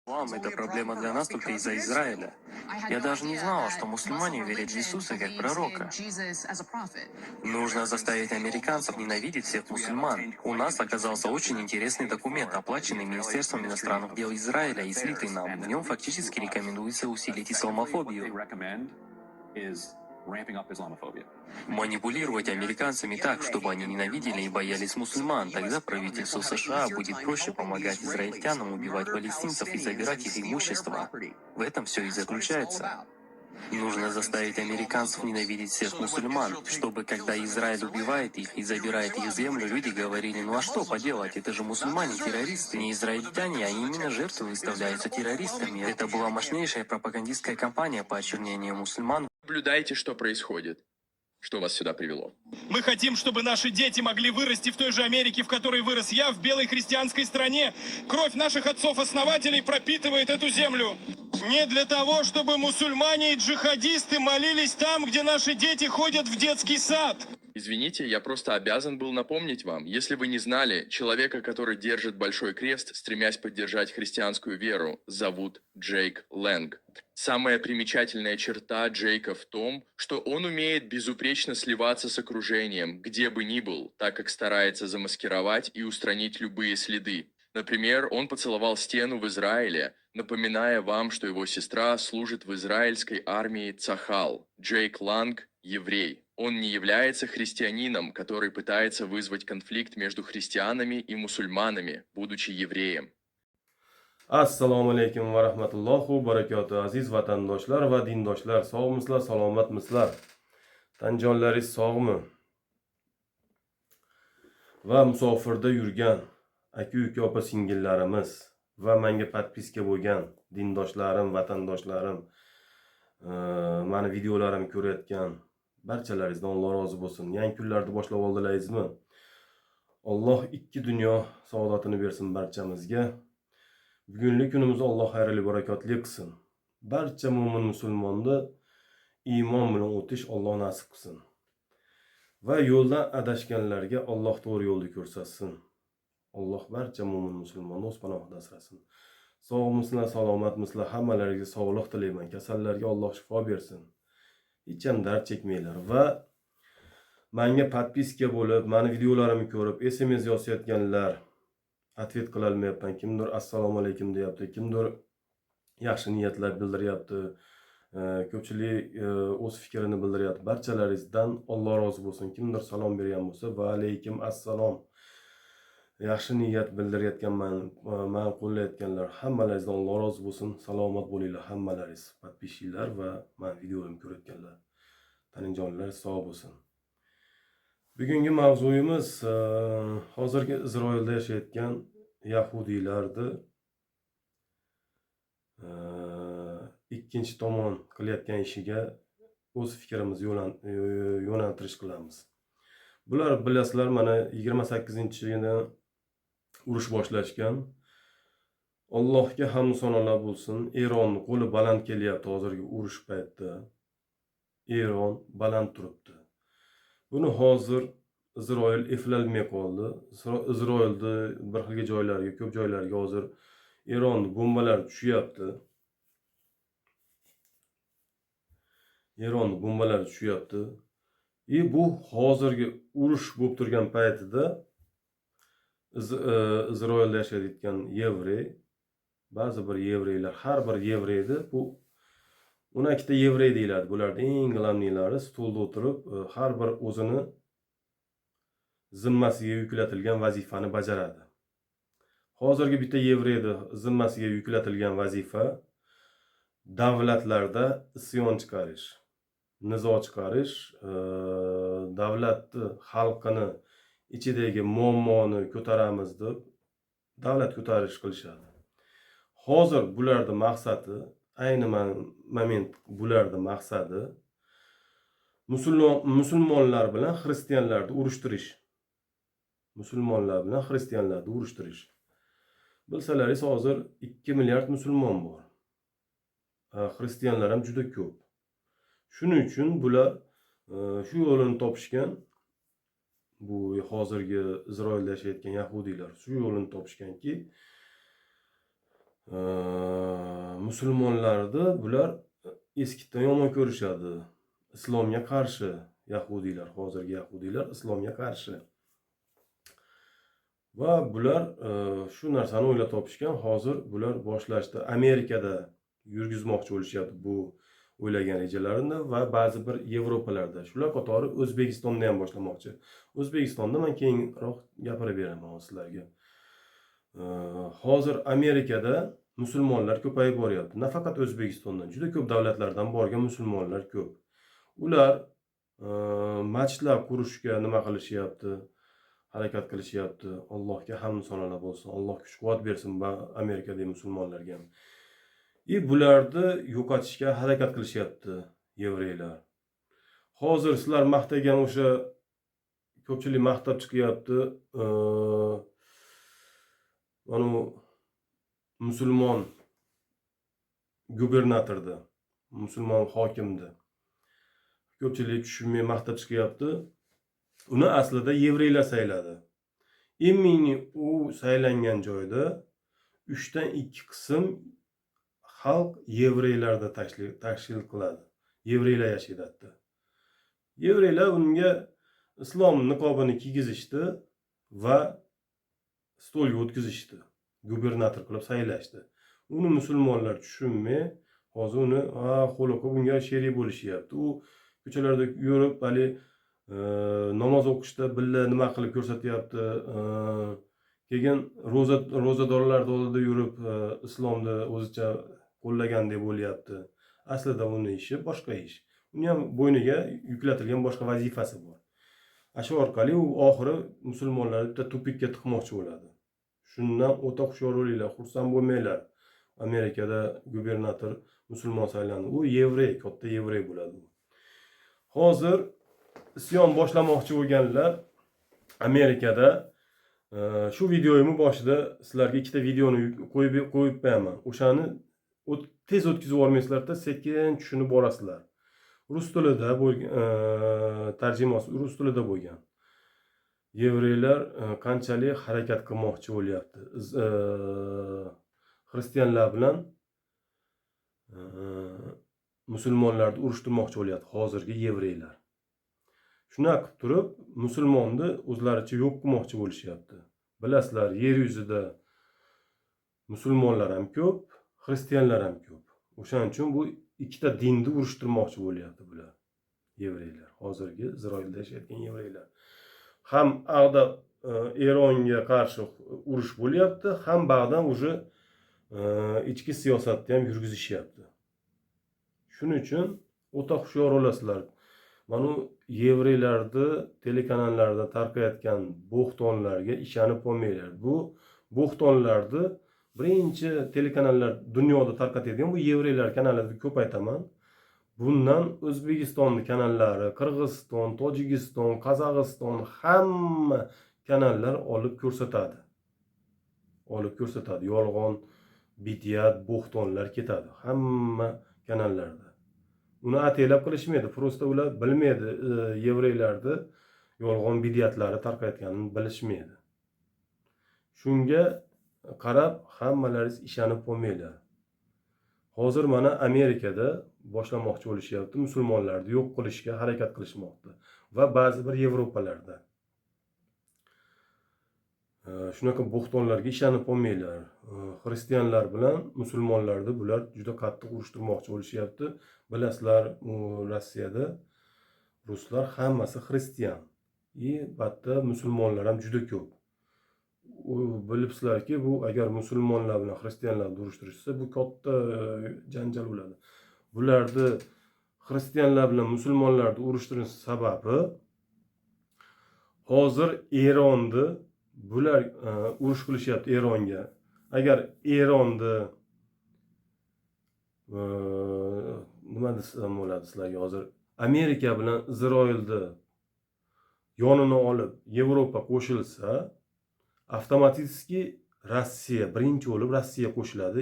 Это проблема для нас только из-за Израиля. Я даже не знала, что мусульмане верят в Иисуса как пророка. Нужно заставить американцев ненавидеть всех мусульман. У нас оказался очень интересный документ, оплаченный Министерством иностранных дел Израиля и слитый нам. В нем фактически рекомендуется усилить исламофобию. Манипулировать американцами так, чтобы они ненавидели и боялись мусульман. Тогда правительству США будет проще помогать израильтянам убивать палестинцев и забирать их имущество. В этом все и заключается. Нужно заставить американцев ненавидеть всех мусульман, чтобы когда Израиль убивает их и забирает их землю, люди говорили: ну а что поделать, это же мусульмане террористы, не израильтяне, а именно жертвы выставляются террористами. Это была мощнейшая пропагандистская кампания по очернению мусульман. Наблюдайте, что происходит. Что вас сюда привело? Мы хотим, чтобы наши дети могли вырасти в той же Америке, в которой вырос я, в белой христианской стране. Кровь наших отцов-основателей пропитывает эту землю. Не для того, чтобы мусульмане и джихадисты молились там, где наши дети ходят в детский сад. Извините, я просто обязан был напомнить вам. Если вы не знали, человека, который держит большой крест, стремясь поддержать христианскую веру, зовут Джейк Лэнг. Самая примечательная черта Джейка в том, что он умеет безупречно сливаться с окружением, где бы ни был, так как старается замаскировать и устранить любые следы. Например, он поцеловал стену в Израиле, напоминая вам, что его сестра служит в израильской армии Цахал. Джейк Ланг – еврей. Он не является христианином, который пытается вызвать конфликт между христианами и мусульманами, будучи евреем. Assalomu alaykum va rahmatullohi va barakatuh. Aziz vatandoshlar va dindoshlar, sog'misizlar, salomatmisizlar? Tanjonlaringiz sog'mi? Va musofirda yurgan aka-uka opa-singillarimiz va menga podpiska bo'lgan dindoshlarim, vatandoshlarim, meni videolarimni ko'rayotgan barchalaringizdan Alloh rozi bo'lsin. Yangi kunlarni boshlab oldilaringizmi? Alloh ikki dunyo saodatini bersin barchamizga. Bugungi kunimizni Alloh xayrli barakotli qilsin. Barcha mo'min musulmonni iymon bilan o'tish Alloh nasib qilsin. Va yo'ldan adashganlarga Alloh to'g'ri yo'lni ko'rsatsin. Alloh barcha mo'min musulmonni o'z panohida asrasin. Sog'misizlar, salomatmisizlar? Hammalaringizga sog'lik tilayman. Kasallarga Alloh shifo bersin. Hech ham dard chekmanglar va menga podpiska bo'lib, meni videolarimni ko'rib, SMS yozayotganlar, atvet qila olmayapman. Kimdir assalomu alaykum deyapti, kimdir yaxshi niyatlar bildiryapti. Ko'pchilik o'z fikrini bildiryapti. Barchalaringizdan Alloh rozi bo'lsin. Kimdir salom bergan bo'lsa, va alaykum assalom. Yaxshi niyat bildirayotgan, men qo'llayotganlar hammalaringizdan Alloh rozi bo'lsin. Salomat bo'linglar hammalaringiz. Podpishinglar va men videolarni ko'rayotganlar. Tanijonlar sog' bo'lsin. Bugungi mavzuyimiz hozirgi Isroilda yashayotgan yahudiylarni ikkinchi tomon qilayotgan ishiga o'z fikrimizni yo'naltirish qilamiz. Bular bilasizlar, mana 28-yilda urush boshlashgan. Allohga hamd sanolar bo'lsin. Eron qo'li baland kelyapti hozirgi urush paytida. Eron baland turibdi. Buni hozir Isroil eplolmay qoldi. Isroilda bir xilga joylarga, ko'p joylarga hozir Eron bombalar tushyapti. Bu hozirgi urush bo'lib turgan paytida Isroilda yashayotgan yevrey, ba'zi bir yevreylar, har bir yevreyni bu 12 ta yevrey deyiladi. Bularning eng g'alamlilari stulda o'tirib, har bir o'zini zimmasiga yuklatilgan vazifani bajaradi. Hozirgi bitta yevreyni zimmasiga yuklatilgan vazifa davlatlarda isyon chiqarish, nizo chiqarish, davlatni, xalqini ichidagi muammoni ko'taramiz deb davlat ko'tarish qilishadi. Hozir bularning maqsadi, ayni moment bularning maqsadi musulmonlar bilan xristianlarni urushtirish. Bilsalaringiz, hozir 2 milliard musulmon bor. Xristianlar ham juda ko'p. Shuning uchun bular shu yo'lini topishgan. Bu hozirgi Isroilda yashayotgan yahudiylar shu yo'lini topishganki, musulmonlarni bular eskidan yomon ko'rishadi. Islomga qarshi yahudiylar, hozirgi yahudiylar islomga qarshi. Va bular shu narsani o'ylab topishgan. Hozir bular boshlashdi. Amerikada yurgizmoqchi bo'lishyapti bu o'ylagan rejalarini va ba'zi bir Yevropalarda. Shular qatori O'zbekistonda ham boshlamoqchi. O'zbekistonda men keyinroq gapirib beraman sizlarga. Hozir Amerikada musulmonlar ko'payib boryapti. Nafaqat O'zbekistondan, juda ko'p davlatlardan borgan musulmonlar ko'p. Ular masjidlar qurishga nima qilishyapti? Harakat qilishyapti. Allohga hamd sanolar bo'lsin. Alloh kuch-quvvat bersin Amerikadagi musulmonlarga ham. Bularni yo'qotishga harakat qilishyapti yevreylar. Hozir sizlar maqtagan o'sha ko'pchilik maqtab chiqyapti. Mana musulmon gubernatorda, musulmon hokimda ko'pchilik tushunmay maqtab chiqyapti. Uni aslida yevreylar sayladi. Emini u saylangan joyda 3 dan 2 qism xalq yevreylarda tashkil qiladi. Yevreylar yashaydi. Yevreylar unga islom niqobini kiygizishdi va stolga o'tkazishdi. Gubernator qilib saylashdi. Uni musulmonlar tushunmay, hozir uni qo'l-qo'l bunga sherik bo'lishyapti. U ko'chalarda yurib, hali namoz o'qishda billa nima qilib ko'rsatyapti. Keyin ro'zadorlar oldida yurib islomni o'zicha qo'llagandek bo'lyapti. Aslida uni ishi boshqa ish. Uni ham bo'yniga yuklatilgan boshqa vazifasi bor. Shu orqali u oxiri musulmonlarni bitta tupikka tiqmoqchi bo'ladi. Shundan o'ta hushyor bo'linglar, xursand bo'lmanglar. Amerikada gubernator musulmon saylandi. U yevrey, katta yevrey bo'ladi. Hozir isyon boshlamoqchi bo'lganlar Amerikada shu videoyimni boshida sizlarga ikkita videoni qo'yib qo'yaman. O'shani tez o'tkazib olmaysizlar-da, sekin tushunib borasizlar. Rus tilida bo'lgan tarjimasi rus tilida bo'lgan. Yevreylar qanchalik harakat qilmoqchi bo'lyapti. Xristianlar bilan musulmonlarni urushtirmoqchi bo'lyapti hozirgi yevreylar. Shuna qilib turib, musulmonni o'zlaricha yo'q qilmoqchi bo'lishyapti. Bilasizlar, yer yuzida musulmonlar ham ko'p, xristianlar ham ko'p. O'shaning uchun bu ikkita dinni urushtirmoqchi bo'lyapti bular. Yevreylar, hozirgi Isroilda yashayotgan yevreylar. Ham aqda Eronga qarshi urush bo'lyapti, ham ba'dan уже ichki siyosatni ham yurgizishyapti. Shuning uchun o'ta hushyor bo'lasizlar. Mana yevreylarni telekanallarda tarqayotgan bo'xtonlarga ishonib qolmanglar. Bu bo'xtonlarni birinchi telekanallar dunyoda tarqatadigan bu yevreylar kanalida ko'p aytaman. Bundan O'zbekistonning kanallari, Qirg'iziston, Tojikiston, Qozog'iston hamma kanallar olib ko'rsatadi. Yolg'on, bidiyat, bo'xtonlar ketadi hamma kanallarda. Uni ataylab qilishmaydi. Prosta ular bilmaydi, yevreylarni yolg'on bidiyatlari tarqayotganini bilishmaydi. Shunga qarab hammalaringiz ishonib qolmanglar. Hozir mana Amerikada boshlamoqchi bo'lishyapti, musulmonlarni yo'q qilishga harakat qilishmoqda va ba'zi bir Yevropalarda. Shunaqa bo'xtonlarga ishonib qolmanglar. Xristianlar bilan musulmonlarni bular juda qattiq urushtirmoqchi bo'lishyapti. Bilasizlar, Rossiyada ruslar hammasi xristian. Batta musulmonlar ham juda ko'p. Bilibsizlarki, bu agar musulmonlar bilan xristianlarni urushtirishsa, bu katta janjal bo'ladi. Bularni xristianlar bilan musulmonlarni urishtirish sababi hozir Eronni bular urush qilishyapti Eronga. Agar Eronni nima desam bo'ladi sizlarga hozir Amerika bilan Isroilni yonini olib Yevropa qo'shilsa, avtomatik Rossiya birinchi bo'lib Rossiya qo'shiladi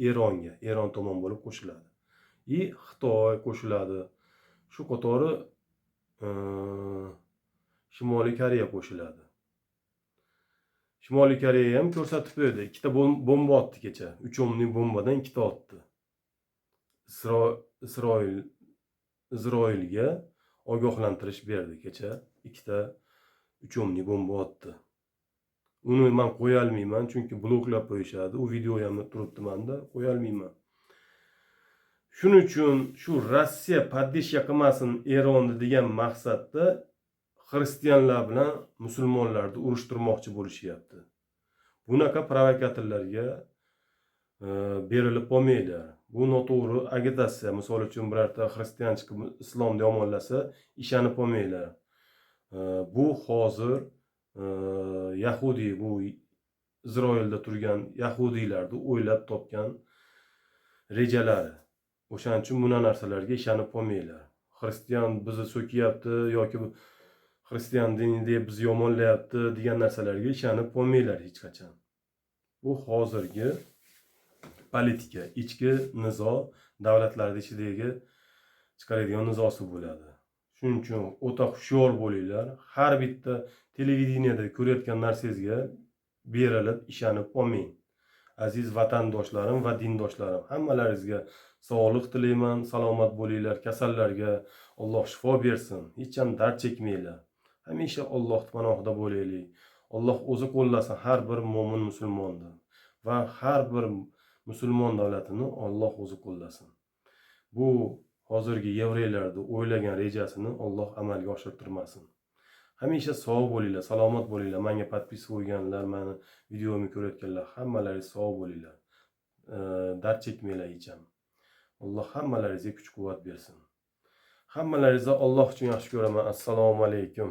Eronga, Eron tomon bo'lib qo'shiladi. Xitoy qo'shiladi. Shu qatori Shimoliy Koreya qo'shiladi. Shimoliy Koreya ham ko'rsatib qo'ydi. Ikkita bomba otdi kecha. 3 o'mlik bombadan ikkita otdi. Isroilga ogohlantirish berdi. Kecha 3 o'mli bomba otdi. Uni men qo'ya olmayman, chunki bloklab qo'yishadi. U video ham turibdi menda, qo'ya olmayman. Shuning uchun shu Rossiya poddeshka qilmasin Eronni degan maqsadda xristianlar bilan musulmonlarni urushtirmoqchi bo'lishyapti. Bunaqa provokatorlarga berilib qolmaylar. Bu noto'g'ri agitatsiya. Misol uchun birorta xristian chiqib islomni yomonlasa, ishonib qolmaylar. Bu hozir Yahudiy, bu Isroilda turgan Yahudiylarni o'ylab topgan rejalari. O'shaning uchun bu narsalarga ishonib qolmaylar. Xristian bizni so'kiyapti yoki xristian dini deb bizni yomonlayapti degan narsalarga ishonib qolmaylar hech qachon. Bu hozirgi politika, ichki nizo, davlatlar ichidagi chiqaradigan nizosi bo'ladi. Shuning uchun o'ta hushyor bo'linglar. Har bitta televideniyada ko'rayotgan narsangizga berilib ishonib qolmang. Aziz vatandoshlarim va dindoshlarim, hammalaringizga sog'lik tilayman, salomat bo'linglar. Kasallarga Alloh shifo bersin. Hech ham dard chekmanglar. Hamisha Alloh panohida bo'laylik. Alloh o'zi qo'llasin har bir mo'min musulmonni va har bir musulmon davlatini Alloh o'zi qo'llasin. Bu hozirgi yevreylarni o'ylagan rejasini Alloh amalga oshirtirmasin. Hamisha sog' bo'linglar, salomat bo'linglar. Menga podpis qo'yganlar, meni videomni ko'rayotganlar, hammalaringiz sog' bo'linglar. Dard chekmanglar hech ham. Alloh hammalaringizga kuch-quvvat bersin. Hammalaringizni Alloh uchun yaxshi ko'raman. Assalomu alaykum.